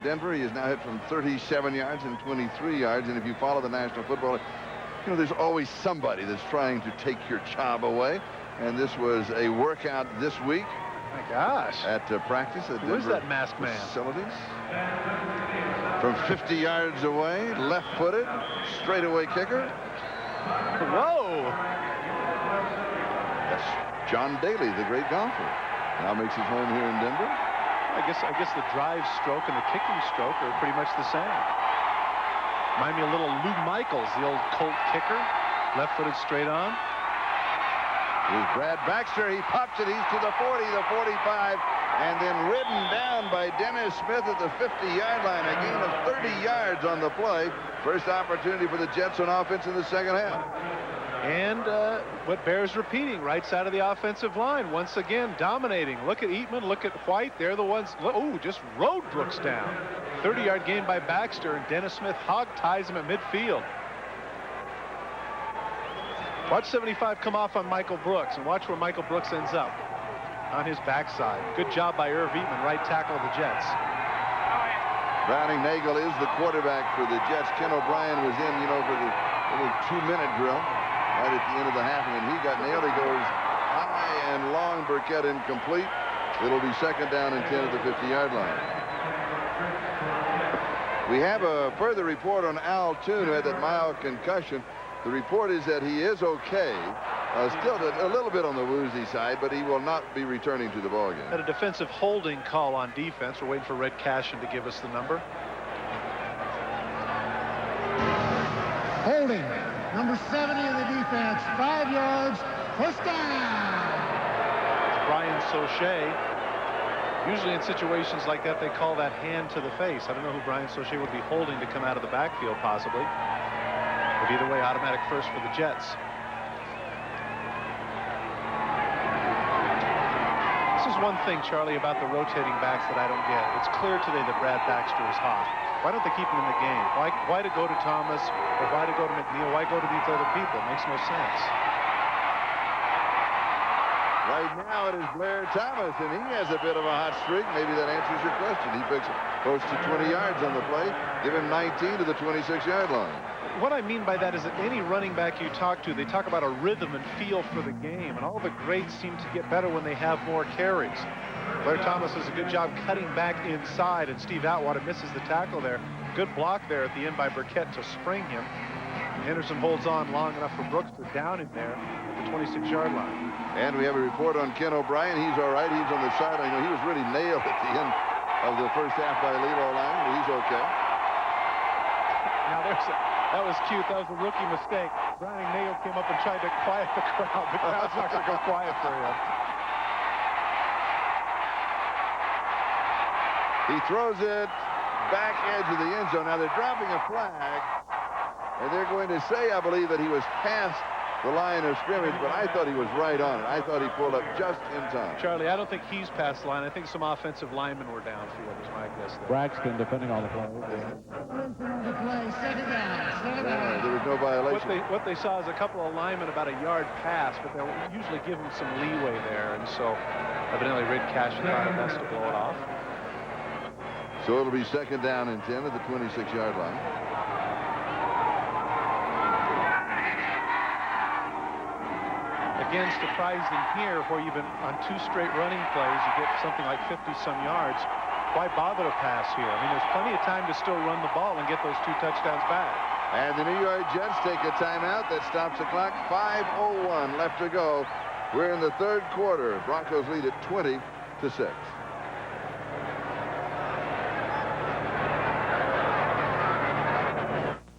Denver. He has now hit from 37 yards and 23 yards. And if you follow the National Football League, you know, there's always somebody that's trying to take your job away. And this was a workout this week. My gosh. At practice at Who is that masked man? Facilities. From 50 yards away, left-footed, straightaway kicker. Whoa. That's John Daly, the great golfer. Now makes his home here in Denver. I guess the drive stroke and the kicking stroke are pretty much the same. Remind me a little Lou Michaels, the old Colt kicker, left-footed straight on. Here's Brad Baxter. He pops it. He's to the 40, the 45, and then ridden down by Dennis Smith at the 50-yard line. A gain of 30 yards on the play. First opportunity for the Jets on offense in the second half. And what bears repeating, right side of the offensive line, once again dominating. Look at Eatman, look at White. They're the ones. Oh, just rode Brooks down. 30-yard gain by Baxter, and Dennis Smith hog ties him at midfield. Watch 75 come off on Michael Brooks, and watch where Michael Brooks ends up on his backside. Good job by Irv Eatman, right tackle of the Jets. Browning Nagel is the quarterback for the Jets. Ken O'Brien was in, you know, for the little 2-minute drill right at the end of the half, and when he got nailed, he goes high and long. Burkett incomplete. It'll be second down and 10 at the 50-yard line. We have a further report on Al Toon, who had that mild concussion. The report is that he is okay. Still a little bit on the woozy side, but he will not be returning to the ballgame. Had a defensive holding call on defense. We're waiting for Red Cashin to give us the number. Holding. Number 70 of the defense. 5 yards. First down. Brian Sauché. Usually in situations like that, they call that hand to the face. I don't know who Brian Sauché would be holding to come out of the backfield, possibly. But either way, automatic first for the Jets. This is one thing, Charlie, about the rotating backs that I don't get. It's clear today that Brad Baxter is hot. Why don't they keep him in the game? Why to go to Thomas, or why to go to McNeil? Why go to these other people? It makes no sense. Right now it is Blair Thomas, and he has a bit of a hot streak. Maybe that answers your question. He picks close to 20 yards on the play. Give him 19 to the 26-yard line. What I mean by that is that any running back you talk to, they talk about a rhythm and feel for the game, and all the greats seem to get better when they have more carries. Blair Thomas does a good job cutting back inside, and Steve Atwater misses the tackle there. Good block there at the end by Burkett to spring him. And Henderson holds on long enough for Brooks to down him there at the 26-yard line. And we have a report on Ken O'Brien. He's all right. He's on the sideline. He was really nailed at the end of the first half by Lilo Lang, but he's okay. Now that was cute. That was a rookie mistake. Browning Nagel came up and tried to quiet the crowd. The crowd's not going to go quiet for him. He throws it back edge of the end zone. Now they're dropping a flag, and they're going to say, I believe, that he was past the line of scrimmage, but I thought he was right on it. I thought he pulled up just in time. Charlie, I don't think he's past the line. I think some offensive linemen were downfield, is my guess there. Braxton defending on the play. The play. Second down. There was no violation. What they saw is a couple of linemen about a yard past, but they'll usually give him some leeway there, and so evidently Red Cashin thought it best to blow it off. So it'll be second down and 10 at the 26-yard line. Again, surprising here where you've been on 2 straight running plays, you get something like 50-some yards. Why bother to pass here? I mean, there's plenty of time to still run the ball and get those 2 touchdowns back. And the New York Jets take a timeout that stops the clock. 5:01 left to go. We're in the third quarter. Broncos lead at 20-6.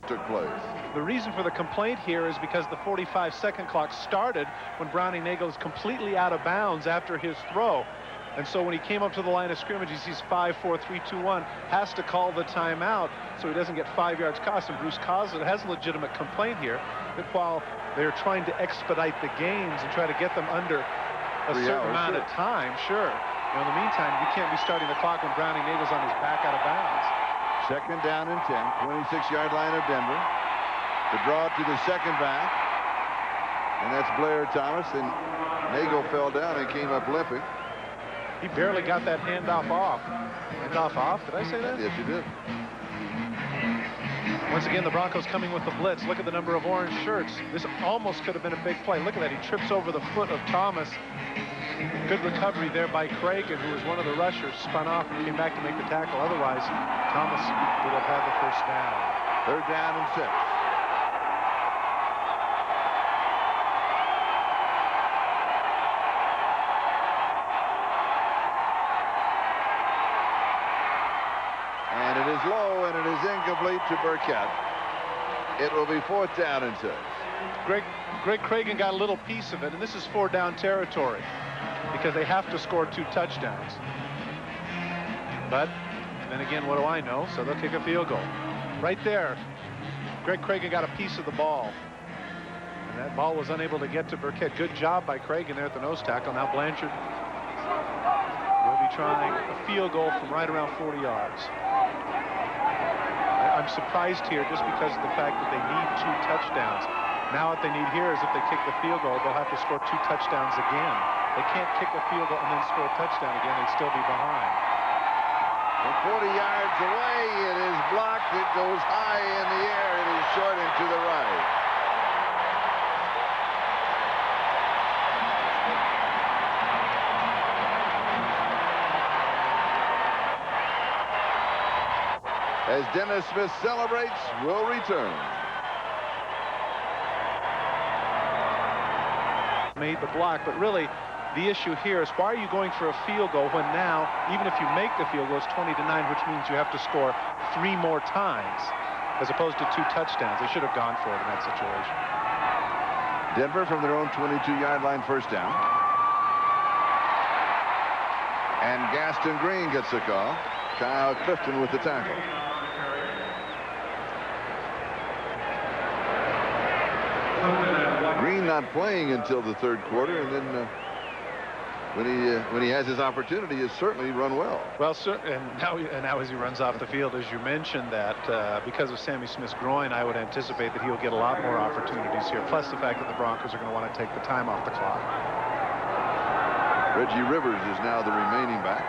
Took place. The reason for the complaint here is because the 45-second clock started when Browning Nagel is completely out of bounds after his throw. And so when he came up to the line of scrimmage, he sees 5, 4, 3, 2, 1, has to call the timeout so he doesn't get 5 yards cost. And Bruce Coslet has a legitimate complaint here that while they're trying to expedite the games and try to get them under a certain amount of time, sure. You know, in the meantime, you can't be starting the clock when Browning Nagel's on his back out of bounds. Second down and 10, 26-yard line of Denver. The draw to the second back, and that's Blair Thomas, and Nagel fell down and came up limping. He barely got that handoff off. Handoff off? Did I say that? Yes, you did. Once again, the Broncos coming with the blitz. Look at the number of orange shirts. This almost could have been a big play. Look at that. He trips over the foot of Thomas. Good recovery there by Cragen, who was one of the rushers, spun off and came back to make the tackle. Otherwise, Thomas would have had the first down. 3rd down and 6. And it is low, and it is incomplete to Burkett. It will be 4th down and 6. Greg Cragen got a little piece of it, and this is 4 down territory because they have to score 2 touchdowns. But then again, what do I know? So they'll kick a field goal. Right there, Greg Cragen got a piece of the ball. And that ball was unable to get to Burkett. Good job by Cragen there at the nose tackle. Now Blanchard will be trying a field goal from right around 40 yards. I'm surprised here just because of the fact that they need 2 touchdowns. Now what they need here is if they kick the field goal, they'll have to score 2 touchdowns again. They can't kick a field goal and then score a touchdown again. They'd still be behind. From 40 yards away, it is blocked. It goes high in the air. It is short and to the right. As Dennis Smith celebrates, will return. Made the block, but really the issue here is why are you going for a field goal when now, even if you make the field goal, it's 20-9, which means you have to score 3 more times as opposed to 2 touchdowns. They should have gone for it in that situation. Denver from their own 22-yard line, 1st down. And Gaston Green gets the call. Kyle Clifton with the tackle. Green not playing until the 3rd quarter, and then when he has his opportunity, he has certainly run well. Well, sir, and now as he runs off the field, as you mentioned, that because of Sammy Smith's groin, I would anticipate that he'll get a lot more opportunities here. Plus the fact that the Broncos are going to want to take the time off the clock. Reggie Rivers is now the remaining back.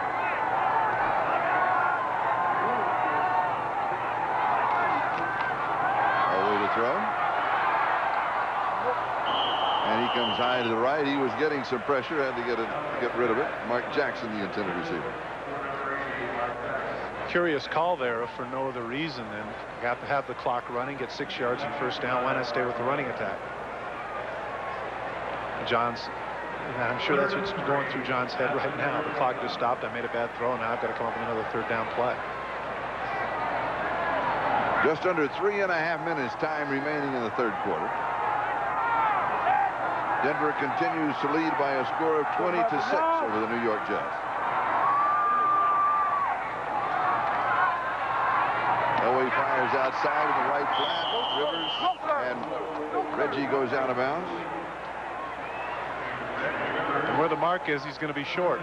Away to throw. And he comes high to the right. He was getting some pressure, had to get rid of it. Mark Jackson, the intended receiver. Curious call there for no other reason than got to have the clock running, get 6 yards and 1st down. Why not stay with the running attack? I'm sure that's what's going through John's head right now. The clock just stopped. I made a bad throw. Now I've got to come up with another 3rd down play. Just under 3.5 minutes time remaining in the 3rd quarter. Denver continues to lead by a score of 20-6 over the New York Jets. Elway fires outside in the right flat. Rivers and Reggie goes out of bounds. And where the mark is, he's going to be short.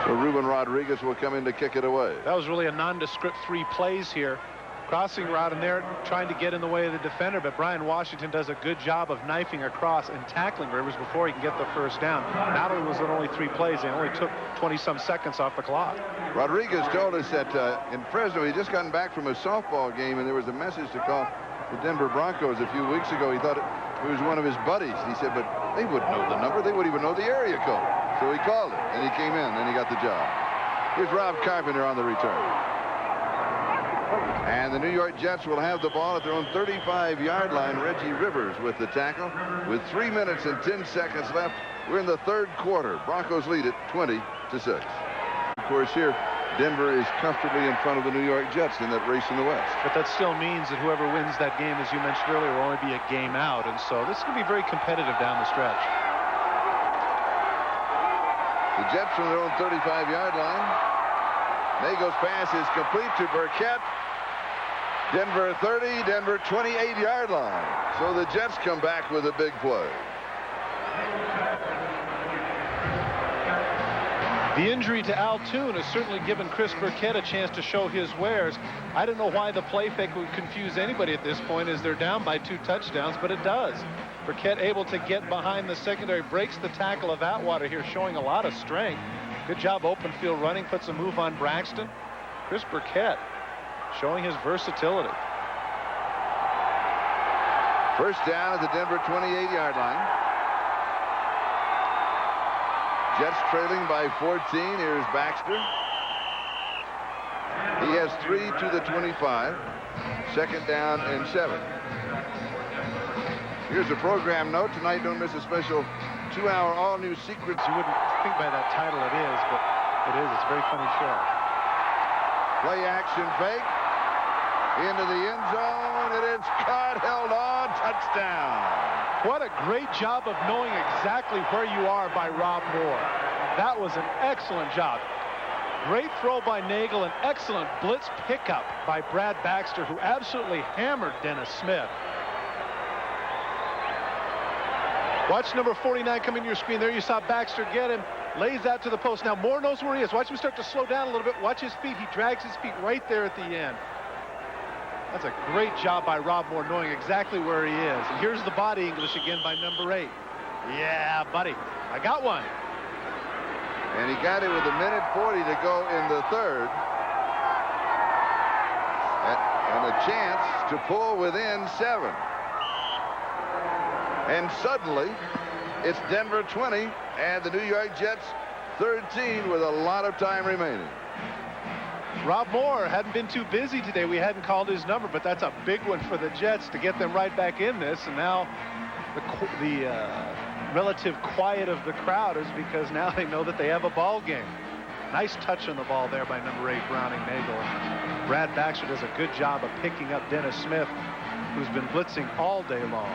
So Ruben Rodriguez will come in to kick it away. That was really a nondescript 3 plays here. Crossing route, and they're trying to get in the way of the defender, but Brian Washington does a good job of knifing across and tackling Rivers before he can get the 1st down. Not only was it only 3 plays, they only took 20-some seconds off the clock. Rodriguez told us that in Fresno, he'd just gotten back from a softball game, and there was a message to call the Denver Broncos a few weeks ago. He thought it was one of his buddies. He said, but they wouldn't know the number. They wouldn't even know the area code. So he called it, and he came in, and he got the job. Here's Rob Carpenter on the return. And the New York Jets will have the ball at their own 35-yard line. Reggie Rivers with the tackle. With 3 minutes and 10 seconds left, we're in the 3rd quarter. Broncos lead it 20-6. Of course, here, Denver is comfortably in front of the New York Jets in that race in the West. But that still means that whoever wins that game, as you mentioned earlier, will only be a game out. And so this is going to be very competitive down the stretch. The Jets from their own 35-yard line. Nagel's pass is complete to Burkett. Denver 30, Denver 28-yard line. So the Jets come back with a big play. The injury to Al Toon has certainly given Chris Burkett a chance to show his wares. I don't know why the play fake would confuse anybody at this point as they're down by 2 touchdowns, but it does. Burkett able to get behind the secondary, breaks the tackle of Atwater here, showing a lot of strength. Good job open field running, puts a move on Braxton. Chris Burkett showing his versatility. First down at the Denver 28-yard line. Jets trailing by 14. Here's Baxter. He has 3 to the 25. Second down and 7. Here's a program note. Tonight, don't miss a special 2-hour all-new Secrets. You wouldn't think by that title it is, but it is. It's a very funny show. Play action fake. Into the end zone. It is caught, held on, touchdown. What a great job of knowing exactly where you are by Rob Moore. That was an excellent job. Great throw by Nagel, an excellent blitz pickup by Brad Baxter, who absolutely hammered Dennis Smith. Watch number 49 come into your screen. There you saw Baxter get him. Lays out to the post. Now Moore knows where he is. Watch him start to slow down a little bit. Watch his feet. He drags his feet right there at the end. That's a great job by Rob Moore, knowing exactly where he is. And here's the body English again by number 8. Yeah, buddy. I got one. And he got it with 1:40 to go in the third. And a chance to pull within 7. And suddenly, it's Denver 20 and the New York Jets 13 with a lot of time remaining. Rob Moore hadn't been too busy today. We hadn't called his number, but that's a big one for the Jets to get them right back in this. And now the relative quiet of the crowd is because now they know that they have a ball game. Nice touch on the ball there by number 8, Browning Nagel. Brad Baxter does a good job of picking up Dennis Smith, who's been blitzing all day long.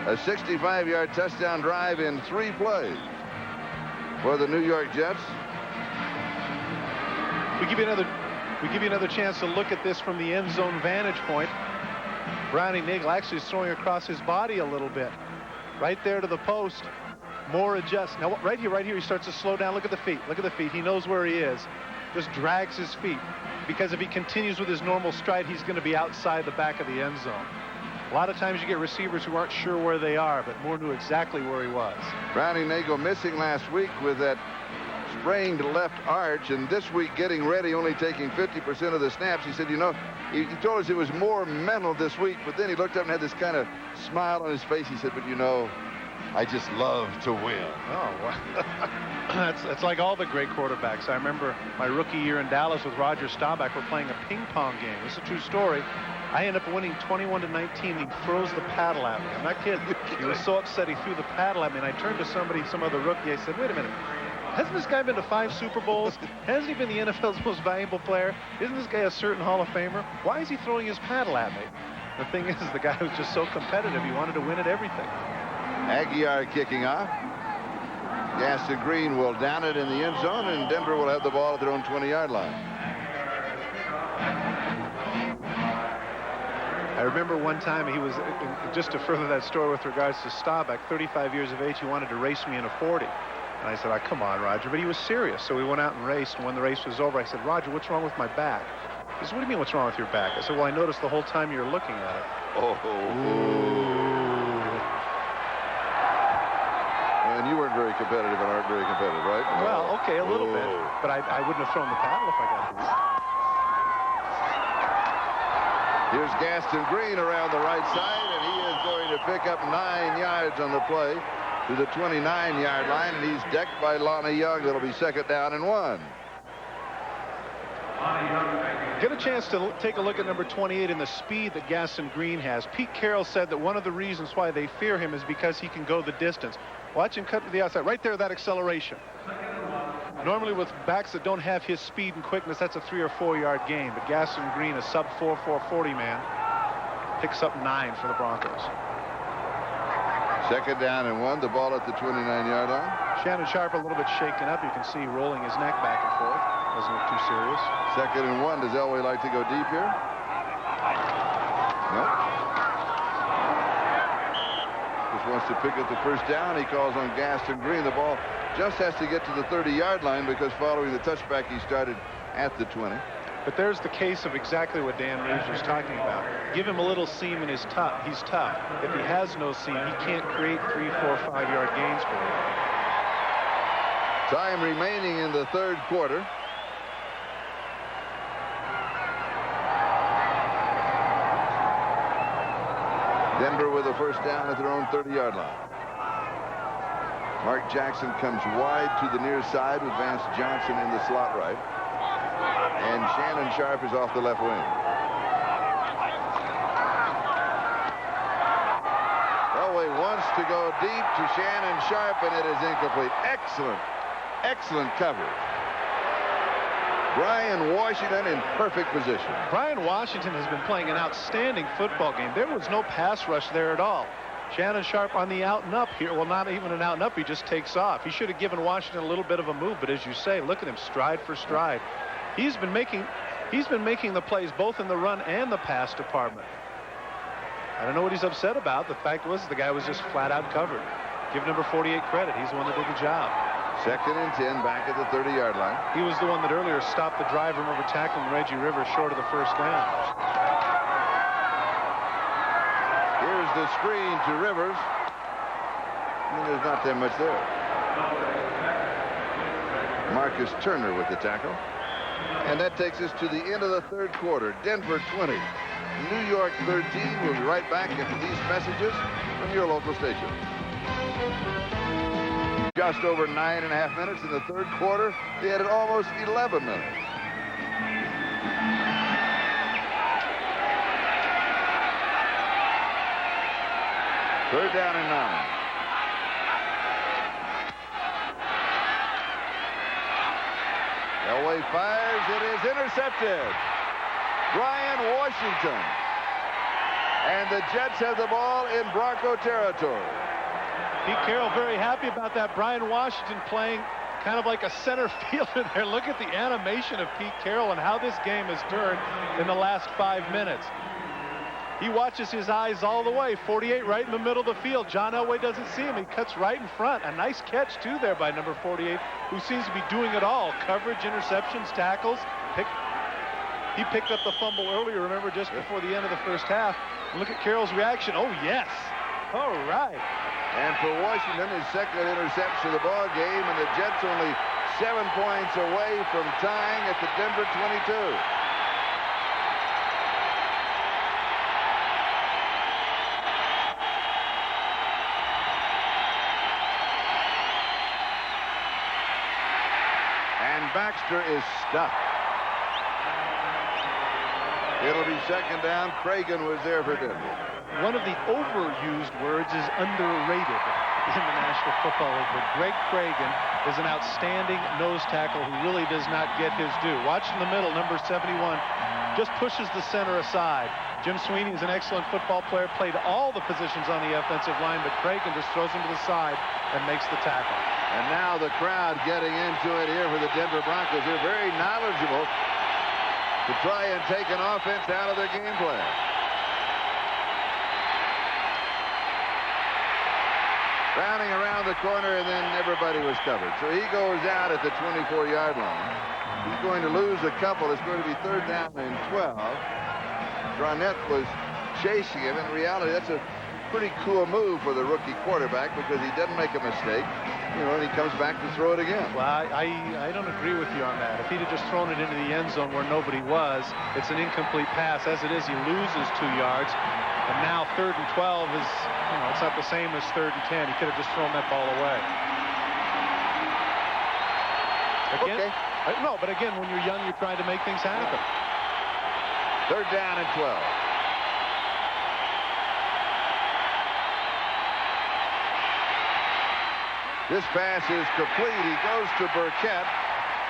A 65-yard touchdown drive in 3 plays for the New York Jets. We give you another chance to look at this from the end zone vantage point. Browning Nagel actually is throwing across his body a little bit. Right there to the post. Moore adjusts. Now right here, he starts to slow down. Look at the feet. Look at the feet. He knows where he is. Just drags his feet. Because if he continues with his normal stride, he's going to be outside the back of the end zone. A lot of times you get receivers who aren't sure where they are, but Moore knew exactly where he was. Browning Nagel missing last week with that sprained left arch, and this week getting ready, only taking 50% of the snaps. He said, you know, he told us it was more mental this week, but then he looked up and had this kind of smile on his face. He said, but you know, I just love to win. Oh, well. That's like all the great quarterbacks. I remember my rookie year in Dallas with Roger Staubach. We're playing a ping pong game. This is a true story. I end up winning 21-19. He throws the paddle at me. I'm not kidding. He was so upset he threw the paddle at me, and I turned to some other rookie. I said, wait a minute. Hasn't this guy been to 5 Super Bowls? Hasn't he been the NFL's most valuable player? Isn't this guy a certain Hall of Famer? Why is he throwing his paddle at me? The thing is, the guy was just so competitive. He wanted to win at everything. Aguiar kicking off. Gaston Green will down it in the end zone, and Denver will have the ball at their own 20-yard line. I remember one time he was, just to further that story with regards to Staubach, 35 years of age, he wanted to race me in a 40. And I said, oh, come on, Roger. But he was serious. So we went out and raced. And when the race was over, I said, Roger, what's wrong with my back? He said, what do you mean, what's wrong with your back? I said, well, I noticed the whole time you were looking at it. Oh. And you weren't very competitive and aren't very competitive, right? Well, okay, a little bit. But I wouldn't have thrown the paddle if I got the lead. Here's Gaston Green around the right side, and he is going to pick up 9 yards on the play to the 29-yard line, and he's decked by Lonnie Young. That'll be second down and 1. Get a chance to take a look at number 28 and the speed that Gaston Green has. Pete Carroll said that one of the reasons why they fear him is because he can go the distance. Watch him cut to the outside. Right there, that acceleration. Normally with backs that don't have his speed and quickness, that's a 3 or 4 yard gain. But Gaston Green, a sub 4.40 man, picks up 9 for the Broncos. Second down and 1. The ball at the 29-yard line. Shannon Sharpe a little bit shaken up. You can see rolling his neck back and forth. Doesn't look too serious. Second and 1. Does Elway like to go deep here? No. Just wants to pick up the first down. He calls on Gaston Green. The ball just has to get to the 30-yard line because following the touchback, he started at the 20. But there's the case of exactly what Dan Reeves was talking about. Give him a little seam and he's tough. If he has no seam, he can't create 3, 4, 5-yard gains for you. Time remaining in the third quarter. Denver with a first down at their own 30-yard line. Mark Jackson comes wide to the near side with Vance Johnson in the slot right. And Shannon Sharpe is off the left wing. Elway wants to go deep to Shannon Sharpe, and it is incomplete. Excellent coverage. Brian Washington in perfect position. Brian Washington has been playing an outstanding football game. There was no pass rush there at all. Shannon Sharpe on the out and up here. Well, not even an out and up. He just takes off. He should have given Washington a little bit of a move, but as you say, look at him stride for stride. He's been making the plays both in the run and the pass department. I don't know what he's upset about. The fact was the guy was just flat out covered. Give number 48 credit. He's the one that did the job. 2nd and 10 back at the 30-yard line. He was the one that earlier stopped the drive, remember, tackling Reggie Rivers short of the first down. Here's the screen to Rivers. There's not that much there. Marcus Turner with the tackle. And that takes us to the end of the third quarter. Denver 20, New York 13. We'll be right back after these messages from your local station. Just over 9.5 minutes in the third quarter. They had almost 11 minutes. Third down and 9. Elway fires. It is intercepted. Brian Washington. And the Jets have the ball in Bronco territory. Pete Carroll very happy about that. Brian Washington playing kind of like a center fielder there. Look at the animation of Pete Carroll and how this game has turned in the last 5 minutes. He watches his eyes all the way. 48 right in the middle of the field. John Elway doesn't see him. He cuts right in front. A nice catch, too, there by number 48, who seems to be doing it all. Coverage, interceptions, tackles. He picked up the fumble earlier, remember, just before the end of the first half. And look at Carroll's reaction. Oh, yes. All right. And for Washington, his second interception of the ball game, and the Jets only 7 points away from tying at the Denver 22. And Baxter is stuck. It'll be second down. Cragen was there for Denver. One of the overused words is underrated in the National Football League. But Greg Cragen is an outstanding nose tackle who really does not get his due. Watch in the middle, number 71, just pushes the center aside. Jim Sweeney is an excellent football player, played all the positions on the offensive line, but Cragen just throws him to the side and makes the tackle. And now the crowd getting into it here for the Denver Broncos. They're very knowledgeable to try and take an offense out of their game plan. Rounding around the corner, and then everybody was covered. So he goes out at the 24-yard line. He's going to lose a couple. It's going to be third down and 12. Dronette was chasing him. In reality, that's a pretty cool move for the rookie quarterback because he doesn't make a mistake, and he comes back to throw it again. Well, I don't agree with you on that. If he'd have just thrown it into the end zone where nobody was, it's an incomplete pass. As it is, he loses 2 yards. And now third and 12 is, it's not the same as third and 10. He could have just thrown that ball away. Again, okay. No, but again, when you're young, you're trying to make things happen. Third down and 12. This pass is complete. He goes to Burkett.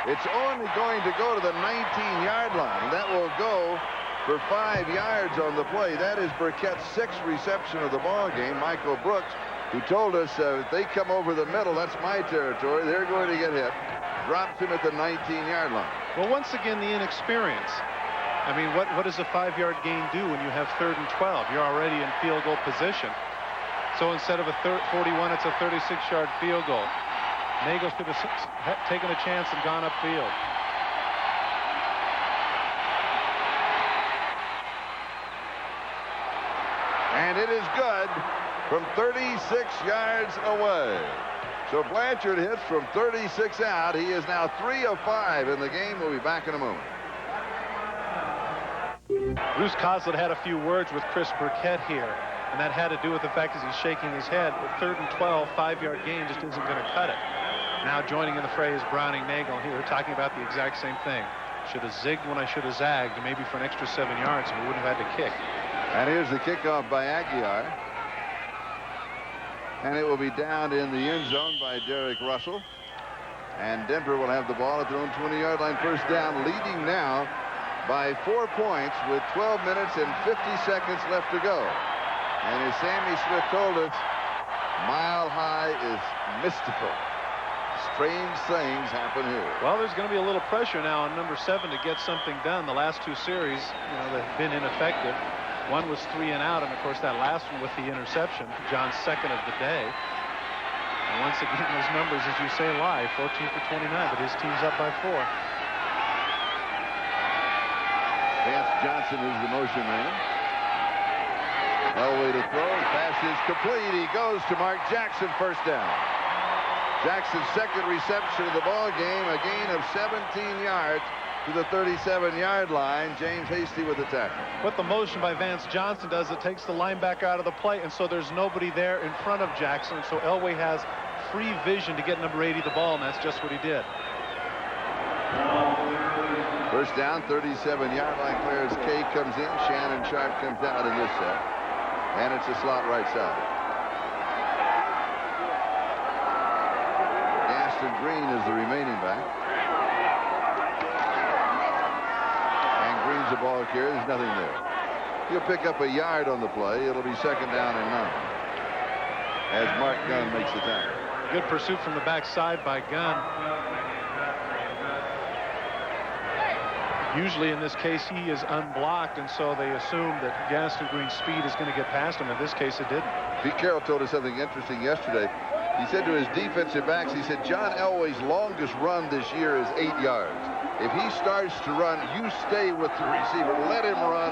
It's only going to go to the 19-yard line, and that will go for 5 yards on the play. That is Burkett's 6th reception of the ball game. Michael Brooks, who told us if they come over the middle, that's my territory, they're going to get hit. Drops him at the 19-yard line. Well, once again, the inexperience. I mean, what does a 5-yard gain do when you have third and 12? You're already in field goal position. So instead of a 41, it's a 36-yard field goal. Nagel should have taken a chance and gone upfield. And it is good from 36 yards away. So Blanchard hits from 36 out. He is now 3 of 5 in the game. We'll be back in a moment. Bruce Coslett had a few words with Chris Burkett here, and that had to do with the fact that he's shaking his head. With 3rd and 12, 5-yard gain just isn't going to cut it. Now joining in the phrase Browning Nagel here, talking about the exact same thing. Should have zigged when I should have zagged, maybe for an extra 7 yards, and we wouldn't have had to kick. And here's the kickoff by Aguiar. And it will be down in the end zone by Derek Russell. And Denver will have the ball at their own 20-yard line, first down, leading now by 4 points with 12 minutes and 50 seconds left to go. And as Sammy Smith told us, Mile High is mystical. Strange things happen here. Well, there's going to be a little pressure now on number 7 to get something done. The last 2 series, they've been ineffective. One was 3 and out, and of course that last one with the interception, John's 2nd of the day. And once again, those numbers, as you say, lie. 14 for 29, but his team's up by 4. Vance Johnson is the motion man. Elway to throw. Pass is complete. He goes to Mark Jackson, first down. Jackson's 2nd reception of the ball game, a gain of 17 yards to the 37-yard line. James Hasty with the tackle. What the motion by Vance Johnson does, it takes the linebacker out of the play, and so there's nobody there in front of Jackson. So Elway has free vision to get number 80 the ball, and that's just what he did. First down, 37-yard line clear as Kay comes in. Shannon Sharp comes out in this set. And it's a slot right side. Gaston Green is the remaining back. The ball carrier, there's nothing there. He'll pick up a yard on the play. It'll be 2nd down and 9 as Mark Gunn makes the tackle. Good pursuit from the backside by Gunn. Usually in this case he is unblocked, and so they assume that Gaston Green's speed is going to get past him. In this case it didn't. Pete Carroll told us something interesting yesterday. He said to his defensive backs, he said John Elway's longest run this year is 8 yards. If he starts to run, you stay with the receiver. Let him run.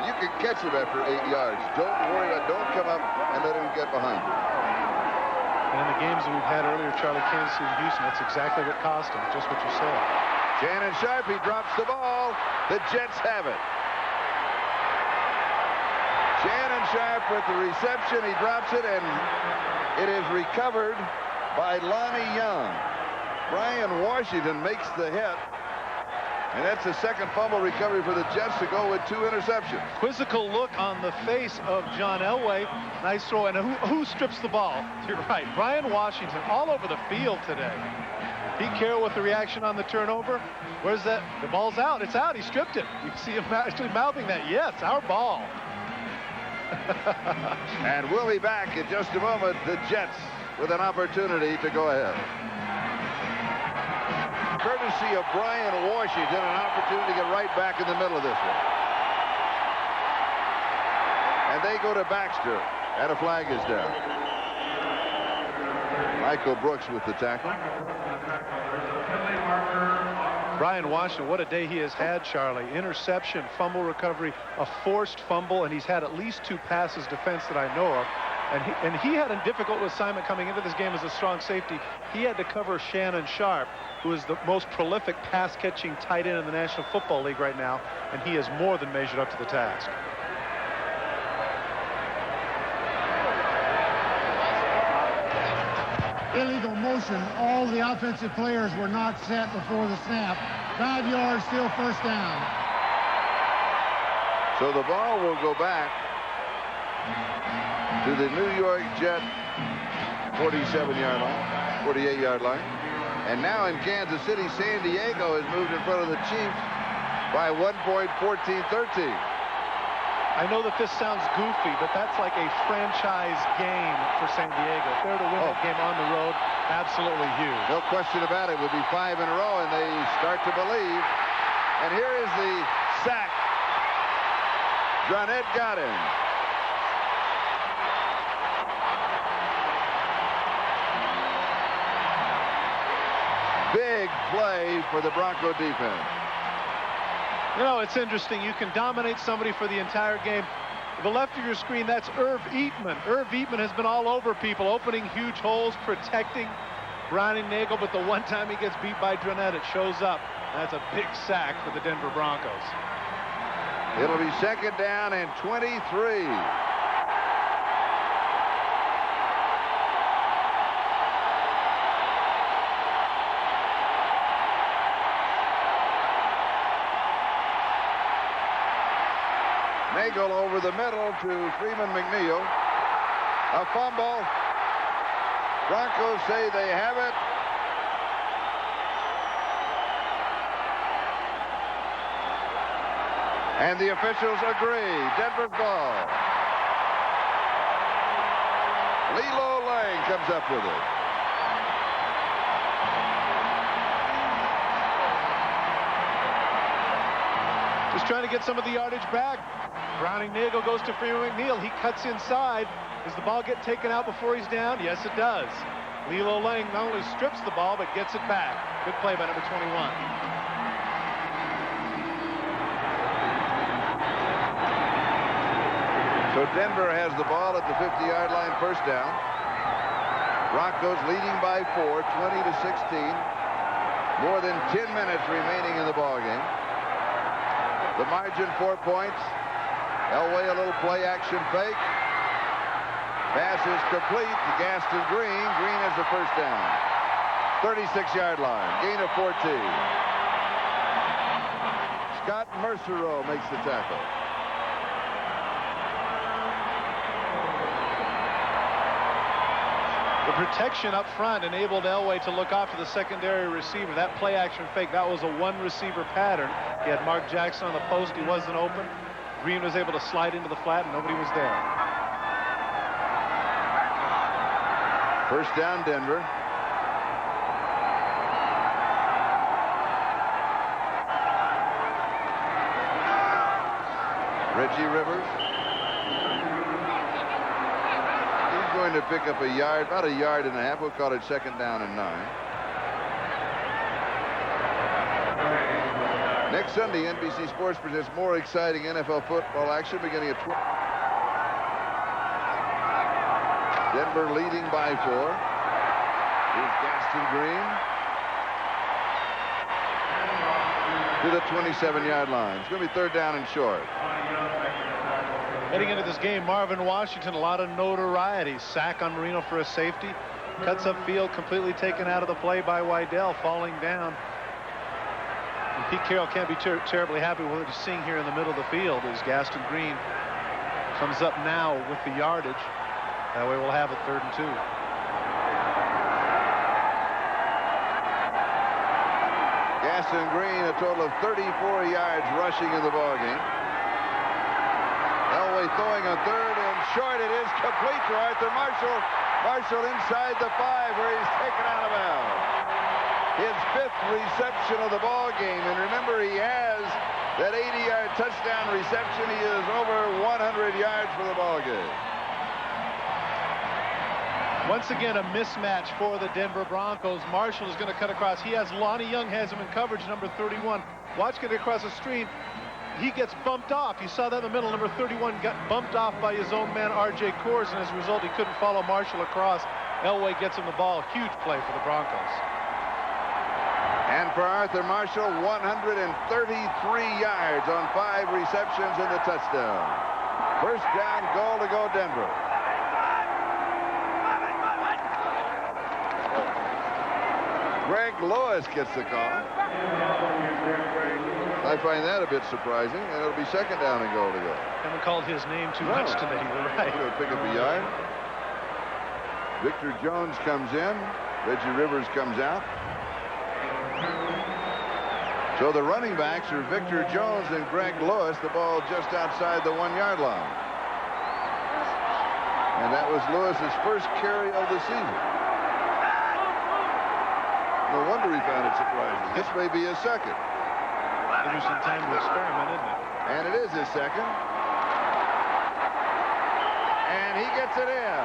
You can catch him after 8 yards. Don't worry about it. Don't come up and let him get behind you. And in the games that we've had earlier, Charlie, Kansas City, Houston, that's exactly what cost him. Just what you said. Shannon Sharp, he drops the ball. The Jets have it. Shannon Sharp with the reception. He drops it, and it is recovered by Lonnie Young. Brian Washington makes the hit. And that's the 2nd fumble recovery for the Jets to go with 2 interceptions. Quizzical look on the face of John Elway. Nice throw. And who strips the ball? You're right. Brian Washington all over the field today. Pete Carroll with the reaction on the turnover. Where's that? The ball's out. It's out. He stripped it. You can see him actually mouthing that. Yes, our ball. And we'll be back in just a moment. The Jets with an opportunity to go ahead. Courtesy of Brian Washington, an opportunity to get right back in the middle of this one. And they go to Baxter, and a flag is down. Michael Brooks with the tackle. Brian Washington, what a day he has had, Charlie. Interception, fumble recovery, a forced fumble, and he's had at least 2 passes defense that I know of. And he had a difficult assignment coming into this game as a strong safety. He had to cover Shannon Sharp, who is the most prolific pass-catching tight end in the National Football League right now, and he has more than measured up to the task. Illegal motion. All the offensive players were not set before the snap. 5 yards, still first down. So the ball will go back to the New York Jet 47-yard line, 48-yard line. And now in Kansas City, San Diego has moved in front of the Chiefs by 1 point, 14-13. I know that this sounds goofy, but that's like a franchise game for San Diego. If they're to win that game on the road, absolutely huge. No question about it. It would be 5 in a row, and they start to believe. And here is the sack. Jonette got him. big play for the Bronco defense. You know, it's interesting. You can dominate somebody for the entire game. To the left of your screen, that's Irv Eatman. Irv Eatman has been all over people, opening huge holes, protecting Browning Nagel, but the one time he gets beat by Dronette, it shows up. That's a big sack for the Denver Broncos. It'll be second down and 23. Nagel over the middle to Freeman McNeil. A fumble. Broncos say they have it. And the officials agree. Denver ball. Lilo Lang comes up with it. Just trying to get some of the yardage back. Browning Nagel goes to Freeman McNeil. He cuts inside. Does the ball get taken out before he's down? Yes, it does. Lilo Lang not only strips the ball, but gets it back. Good play by number 21. So Denver has the ball at the 50-yard line, first down. Broncos leading by 4, 20-16. More than 10 minutes remaining in the ball game. The margin 4 points. Elway a little play action fake. Pass is complete to Gaston Green. Green has the first down. 36-yard line. Gain of 14. Scott Mercereau makes the tackle. The protection up front enabled Elway to look off to the secondary receiver. That play action fake, that was a one receiver pattern. He had Mark Jackson on the post. He wasn't open. Green was able to slide into the flat and nobody was there. First down, Denver. Reggie Rivers. He's going to pick up a yard, about a yard and a half. We'll call it second down and 9. Next Sunday, NBC Sports presents more exciting NFL football action beginning at 12. Denver leading by 4. Here's Gaston Green to the 27-yard line. It's going to be third down and short. Heading into this game, Marvin Washington, a lot of notoriety. Sack on Marino for a safety. Cuts upfield, completely taken out of the play by Wydell, falling down. And Pete Carroll can't be terribly happy with what he's seeing here in the middle of the field as Gaston Green comes up now with the yardage. That way we'll have it third and 2. Gaston Green, a total of 34 yards rushing in the ballgame. Elway throwing on third and short. It is complete to Arthur Marshall. Marshall inside the 5 where he's taken out of bounds. His 5th reception of the ball game, and remember, he has that 80-yard touchdown reception. He is over 100 yards for the ball game. Once again, a mismatch for the Denver Broncos. Marshall is going to cut across. He has Lonnie Young, has him in coverage, number 31. Watch get across the street. He gets bumped off. You saw that in the middle. Number 31 got bumped off by his own man, R.J. Coors, and as a result, he couldn't follow Marshall across. Elway gets him the ball. Huge play for the Broncos. And for Arthur Marshall, 133 yards on 5 receptions and the touchdown. First down, goal to go Denver. Greg Lewis gets the call. I find that a bit surprising, and it'll be second down and goal to go. Haven't called his name too much today. You're right. He'll pick up a yard. Victor Jones comes in. Reggie Rivers comes out. So the running backs are Victor Jones and Greg Lewis. The ball just outside the 1-yard line. And that was Lewis's first carry of the season. No wonder he found it surprising. This may be his second. Interesting time to experiment, isn't it? And it is his second. And he gets it in.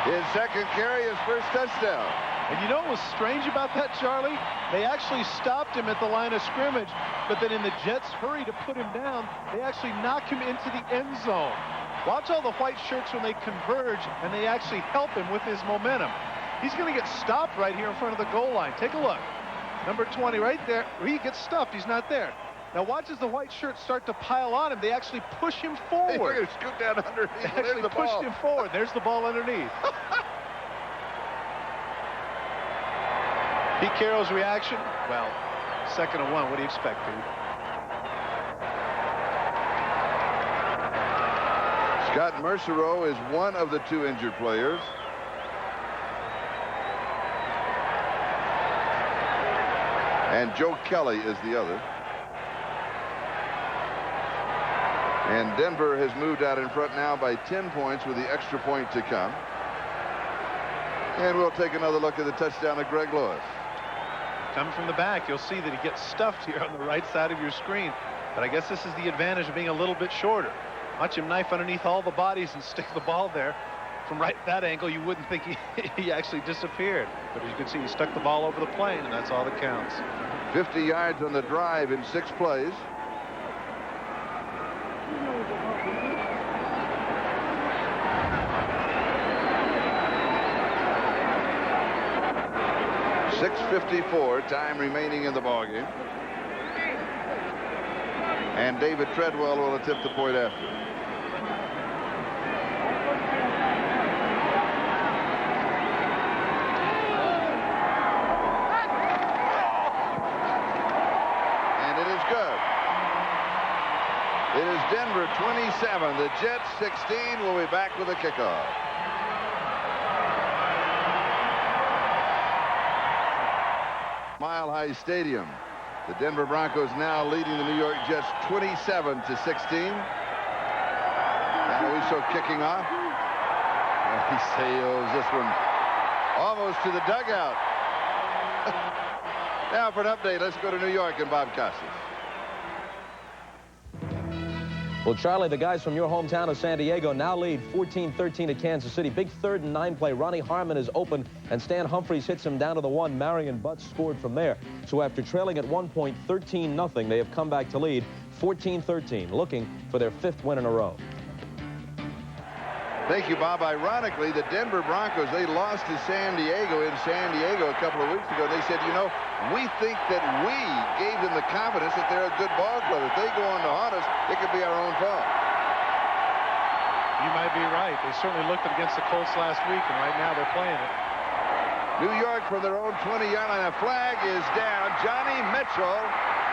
His second carry, his first touchdown. And you know what was strange about that, Charlie? They actually stopped him at the line of scrimmage, but then in the Jets' hurry to put him down, they actually knock him into the end zone. Watch all the white shirts when they converge, and they actually help him with his momentum. He's going to get stopped right here in front of the goal line. Take a look. Number 20 right there. He gets stuffed. He's not there. Now watch as the white shirts start to pile on him. They actually push him forward. Hey, we're going to scoot down underneath. They actually pushed him forward. There's the ball underneath. Pete Carroll's reaction? Well, 2nd and 1. What do you expect, Pete? Scott Mercereau is one of the 2 injured players. And Joe Kelly is the other. And Denver has moved out in front now by 10 points with the extra point to come. And we'll take another look at the touchdown of Greg Lewis. Coming from the back, you'll see that he gets stuffed here on the right side of your screen. But I guess this is the advantage of being a little bit shorter. Watch him knife underneath all the bodies and stick the ball there. From right that angle, you wouldn't think he actually disappeared. But as you can see, he stuck the ball over the plane, and that's all that counts. 50 yards on the drive in 6 plays. .6:54 time remaining in the ballgame. And David Treadwell will attempt the point after. And it is good. It is Denver 27. The Jets 16. We'll be back with a kickoff. Mile High Stadium. The Denver Broncos now leading the New York Jets 27-16. Now we show kicking off. He sails this one almost to the dugout. Now for an update, let's go to New York and Bob Costas. Well, Charlie, the guys from your hometown of San Diego now lead 14-13 at Kansas City. Big 3rd and 9 play. Ronnie Harmon is open, and Stan Humphries hits him down to the 1. Marion Butts scored from there. So after trailing at one point 13-0, they have come back to lead 14-13, looking for their 5th win in a row. Thank you, Bob. Ironically, the Denver Broncos, they lost to San Diego in San Diego a couple of weeks ago. They said, you know, we think that we gave them the confidence that they're a good ball club. If they go on to haunt us, it could be our own fault. You might be right. They certainly looked against the Colts last week, and right now they're playing it. New York from their own 20-yard line. A flag is down. Johnny Mitchell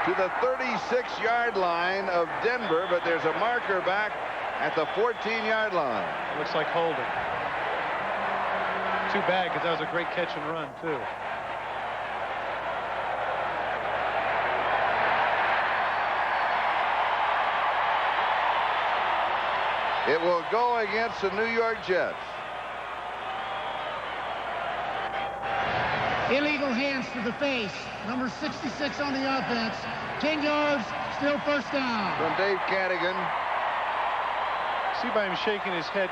to the 36-yard line of Denver, but there's a marker back at the 14-yard line. It looks like holding. Too bad, because that was a great catch and run, too. It will go against the New York Jets. Illegal hands to the face. Number 66 on the offense. 10 yards, still first down. From Dave Cadigan. See by him shaking his head.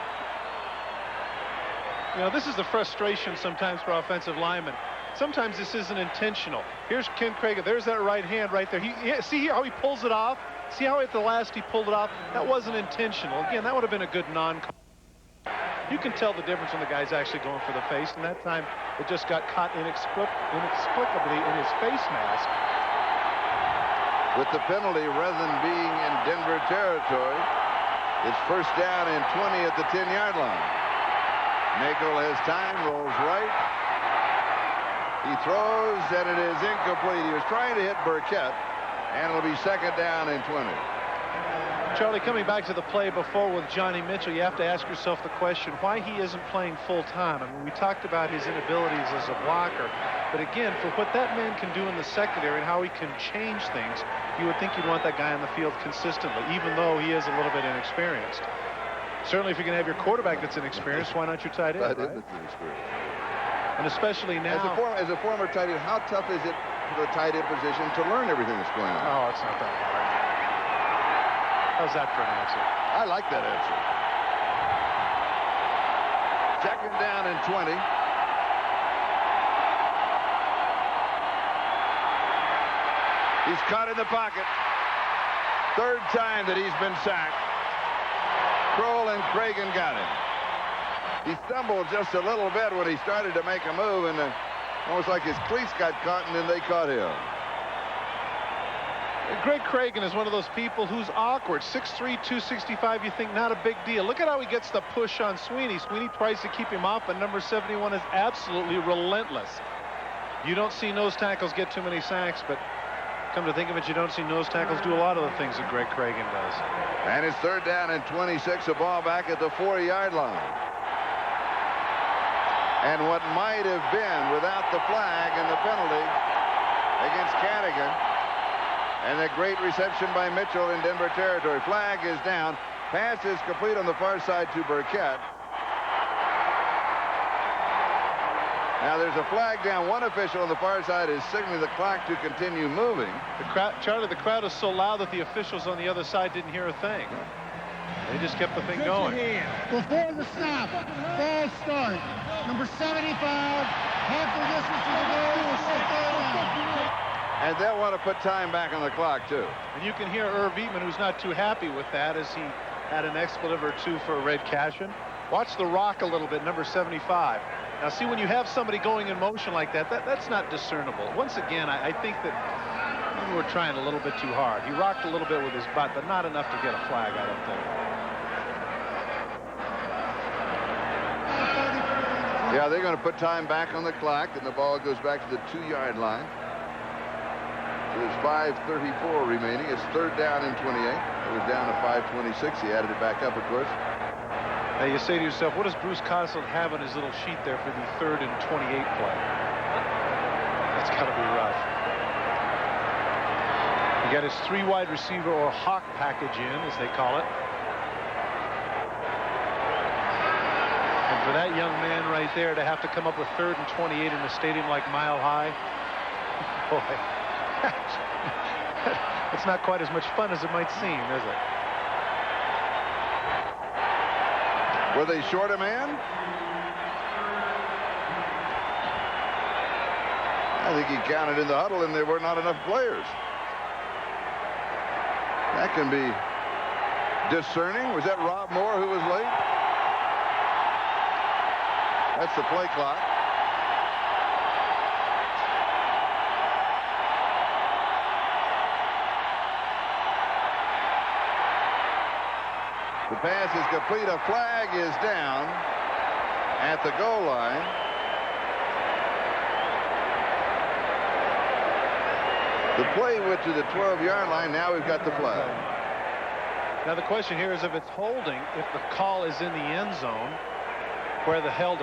You know, this is the frustration sometimes for offensive linemen. Sometimes this isn't intentional. Here's Ken Craig. There's that right hand right there. See how he pulls it off? See how at the last he pulled it off? That wasn't intentional. Again, that would have been a good non-call. You can tell the difference when the guy's actually going for the face, and that time it just got caught inexplicably in his face mask. With the penalty, rather than being in Denver territory, it's first down and 20 at the 10-yard line. Nagel has time, rolls right. He throws, and it is incomplete. He was trying to hit Burkett, and it'll be second down and 20. Charlie, coming back to the play before with Johnny Mitchell, you have to ask yourself the question, why he isn't playing full-time. I mean, we talked about his inabilities as a blocker, but again, for what that man can do in the secondary and how he can change things, you would think you'd want that guy on the field consistently, even though he is a little bit inexperienced. Certainly, if you're going to have your quarterback that's inexperienced, why not your tight end? Tight end that's inexperienced. And especially now. As a former tight end, how tough is it for the tight end position to learn everything that's going on? Oh, it's not that hard. How's that for an answer? I like that answer. Second down and 20. He's caught in the pocket. Third time that he's been sacked. Kroll and Cragen got him. He stumbled just a little bit when he started to make a move, and almost like his cleats got caught, and then they caught him. Greg Cragen is one of those people who's awkward. 6'3", 265, you think not a big deal. Look at how he gets the push on Sweeney. Sweeney tries to keep him off, and number 71 is absolutely relentless. You don't see nose tackles get too many sacks, but come to think of it, you don't see nose tackles do a lot of the things that Greg Cragen does. And it's third down and 26, a ball back at the 4-yard line. And what might have been without the flag and the penalty against Cadigan, and a great reception by Mitchell in Denver territory. Flag is down. Pass is complete on the far side to Burkett. Now there's a flag down. One official on the far side is signaling the clock to continue moving. Charlie, the crowd is so loud that the officials on the other side didn't hear a thing. They just kept the thing going. Before the snap, false start. Number 75, half the distance to the goal, will sit there. And they'll want to put time back on the clock, too. And you can hear Irv Eatman, who's not too happy with that, as he had an expletive or two for Red Cashin. Watch the rock a little bit, number 75. Now, see, when you have somebody going in motion like that, that's not discernible. Once again, I think that maybe we're trying a little bit too hard. He rocked a little bit with his butt, but not enough to get a flag, I don't think. Yeah, they're going to put time back on the clock, and the ball goes back to the 2-yard line. There's 5:34 remaining. It's third down and 28. It was down to 5:26. He added it back up, of course. Now you say to yourself, what does Bruce Cosell have on his little sheet there for the third and 28 play? That's got to be rough. He got his 3 wide receiver or hawk package in, as they call it. And for that young man right there to have to come up with third and 28 in a stadium like Mile High, boy. It's not quite as much fun as it might seem, is it? Were they short a man? I think he counted in the huddle, and there were not enough players. That can be discerning. Was that Rob Moore who was late? That's the play clock. The pass is complete. A flag is down at the goal line. The play went to the 12-yard line. Now we've got the flag. Now the question here is if it's holding, if the call is in the end zone where the hold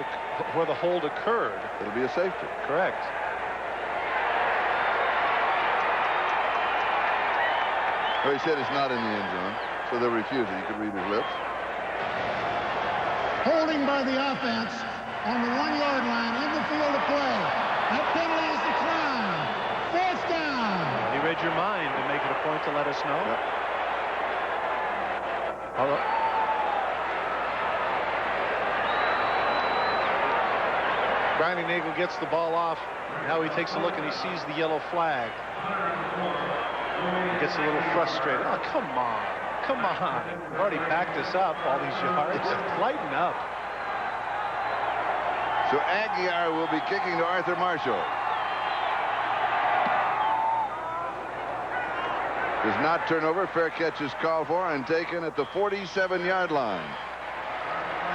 occurred. It'll be a safety. Correct. Well, he said it's not in the end zone. So they'll refuse it. You could read his lips. Holding by the offense on the 1-yard line in the field of play. That penalty is declined. Fourth down. He read your mind and make it a point to let us know. Yep. Brownie Nagel gets the ball off. Now he takes a look and he sees the yellow flag. He gets a little frustrated. Oh, come on. Come on. We've already backed us up all these yards. Lighten up. So Aguiar will be kicking to Arthur Marshall. Does not turn over. Fair catch is called for and taken at the 47-yard line.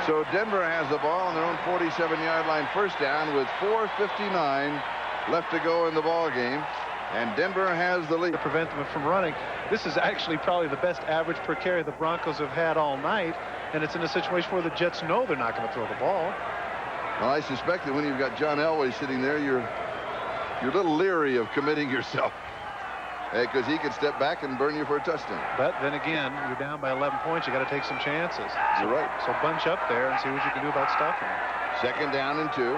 So Denver has the ball on their own 47-yard line, first down with 4:59 left to go in the ball game. And Denver has the lead. To prevent them from running. This is actually probably the best average per carry the Broncos have had all night. And it's in a situation where the Jets know they're not going to throw the ball. Well, I suspect that when you've got John Elway sitting there, you're a little leery of committing yourself. Because he could step back and burn you for a touchdown. But then again, you're down by 11 points. You got to take some chances. You're right. So bunch up there and see what you can do about stopping it. Second down and 2.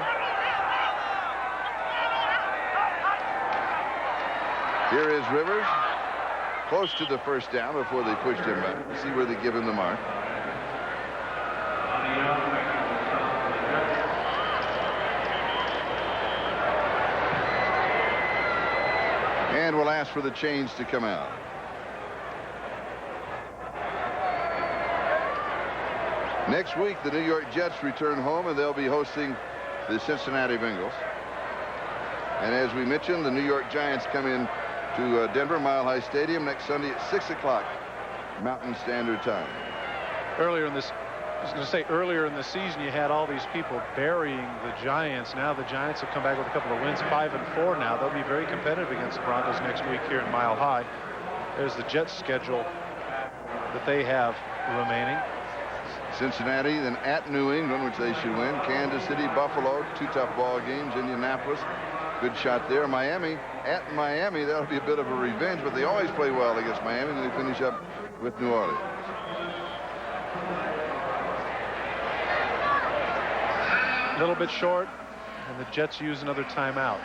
Here is Rivers, close to the first down before they pushed him back. See where they give him the mark. ask for the chains to come out. Next week, the New York Jets return home, and they'll be hosting the Cincinnati Bengals. And as we mentioned, the New York Giants come in to Denver Mile High Stadium next Sunday at 6 o'clock Mountain Standard Time. Earlier in this, I was going to say, earlier in the season, you had all these people burying the Giants. Now the Giants have come back with a couple of wins, 5-4 now. They'll be very competitive against the Broncos next week here in Mile High. There's the Jets schedule that they have remaining. Cincinnati, then at New England, which they should win. Kansas City, Buffalo, 2 tough ball games. Indianapolis, good shot there. Miami, at Miami, that'll be a bit of a revenge, but they always play well against Miami, and they finish up with New Orleans. A little bit short, and the Jets use another timeout.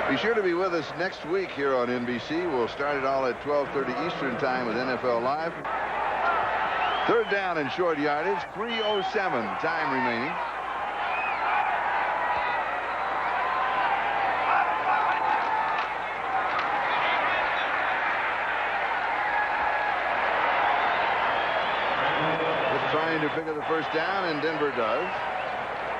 Be sure to be with us next week here on NBC. We'll start it all at 12:30 Eastern Time with NFL Live. Third down and short yardage, 3:07 time remaining. Just trying to pick up the first down, and Denver does.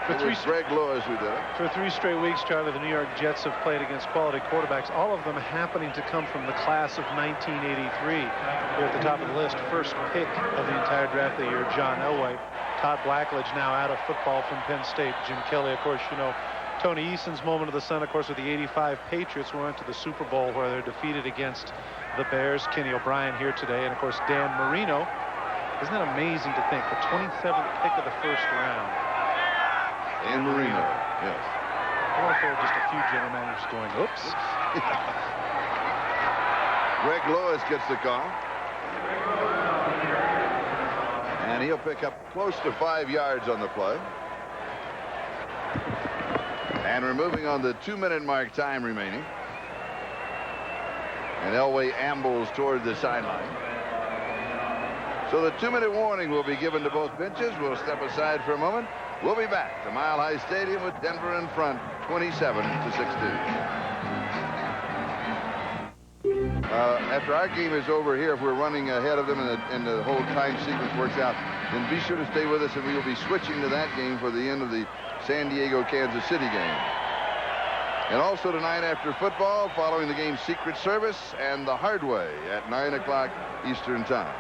It was Greg Lewis who did it. For 3 straight weeks, Charlie, the New York Jets have played against quality quarterbacks, all of them happening to come from the class of 1983. Here at the top of the list, first pick of the entire draft of the year, John Elway. Todd Blackledge now out of football from Penn State. Jim Kelly, of course, you know, Tony Eason's moment of the sun, of course, with the 85 Patriots, who went to the Super Bowl where they're defeated against the Bears. Kenny O'Brien here today, and of course, Dan Marino. Isn't that amazing to think? The 27th pick of the first round. And Marino, yes. I wonder if there are just a few general managers going, oops. Greg Lewis gets the call. And he'll pick up close to 5 yards on the play. And we're moving on the 2-minute mark, time remaining. And Elway ambles toward the sideline. So the 2-minute warning will be given to both benches. We'll step aside for a moment. We'll be back to Mile High Stadium with Denver in front, 27-16. After our game is over here, if we're running ahead of them and the whole time sequence works out, then be sure to stay with us, and we will be switching to that game for the end of the San Diego-Kansas City game. And also tonight after football, following the game, Secret Service and The Hard Way at 9 o'clock Eastern Time.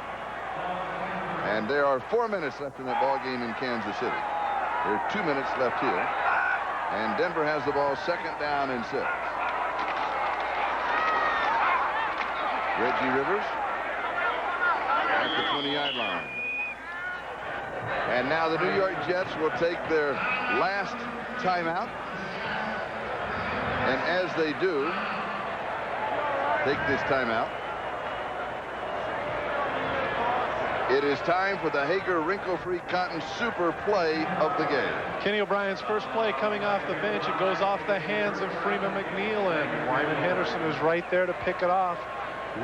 And there are 4 minutes left in that ball game in Kansas City. There are 2 minutes left here. And Denver has the ball, 2nd down and 6. Reggie Rivers at the 20-yard line. And now the New York Jets will take their last timeout. And as they do, take this timeout, it is time for the Hager Wrinkle-Free Cotton Super Play of the game. Kenny O'Brien's first play coming off the bench. It goes off the hands of Freeman McNeil, and Wyman Henderson is right there to pick it off.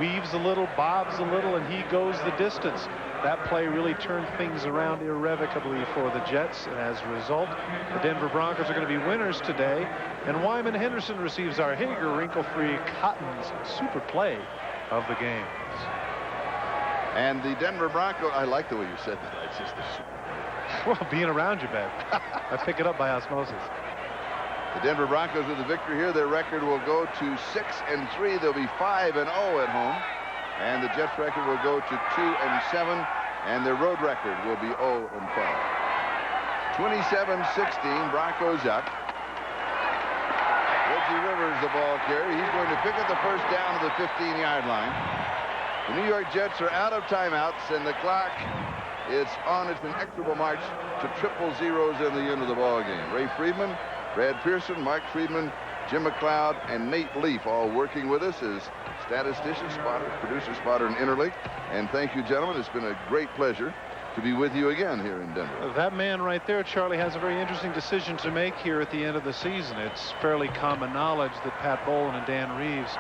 Weaves a little, bobs a little, and he goes the distance. That play really turned things around irrevocably for the Jets, and as a result, the Denver Broncos are going to be winners today, and Wyman Henderson receives our Hager Wrinkle-Free Cotton's Super Play of the game. And the Denver Broncos, I like the way you said that. It's just a super. Well, being around you, Ben. I pick it up by osmosis. The Denver Broncos with the victory here. Their record will go to 6-3. They'll be 5-0 at home. And the Jets record will go to 2-7. And their road record will be 0-5. 27-16, Broncos up. Reggie Rivers, the ball carrier. He's going to pick up the first down to the 15-yard line. The New York Jets are out of timeouts, and the clock is on its inexorable march to 000 in the end of the ball game. Ray Friedman, Brad Pearson, Mark Friedman, Jim McLeod, and Nate Leaf all working with us as statistician, spotter, producer, spotter, and interlink. And thank you, gentlemen. It's been a great pleasure to be with you again here in Denver. That man right there, Charlie, has a very interesting decision to make here at the end of the season. It's fairly common knowledge that Pat Bowlen and Dan Reeves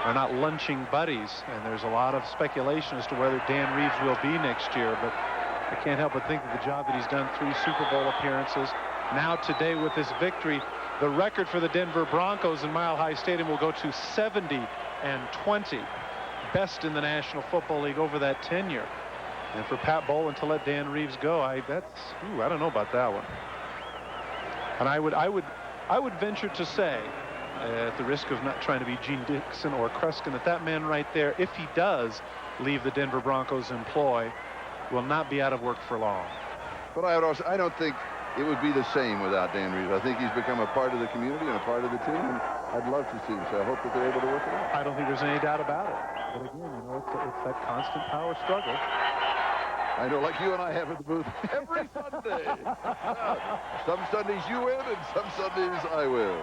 are not lunching buddies, and there's a lot of speculation as to whether Dan Reeves will be next year. But I can't help but think that the job that he's done, 3 Super Bowl appearances, now today with this victory, the record for the Denver Broncos in Mile High Stadium will go to 70-20, best in the National Football League over that tenure. And for Pat Bowlen to let Dan Reeves go, I don't know about that one. And I would venture to say, at the risk of not trying to be Gene Dixon or Kruskin, that man right there, if he does leave the Denver Broncos' employ, will not be out of work for long. But I don't think it would be the same without Dan Reeves. I think he's become a part of the community and a part of the team, and I'd love to see him. So I hope that they're able to work it out. I don't think there's any doubt about it. But again, it's that constant power struggle. I know, like you and I have at the booth every Sunday. Some Sundays you win, and some Sundays I win.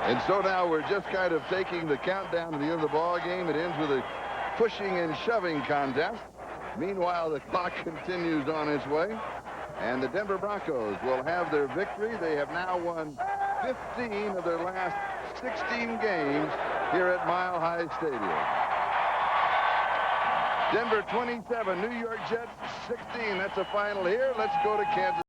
And so now we're just kind of taking the countdown to the end of the ball game. It ends with a pushing and shoving contest. Meanwhile, the clock continues on its way, and the Denver Broncos will have their victory. They have now won 15 of their last 16 games here at Mile High Stadium. Denver 27, New York Jets 16. That's the final here. Let's go to Kansas.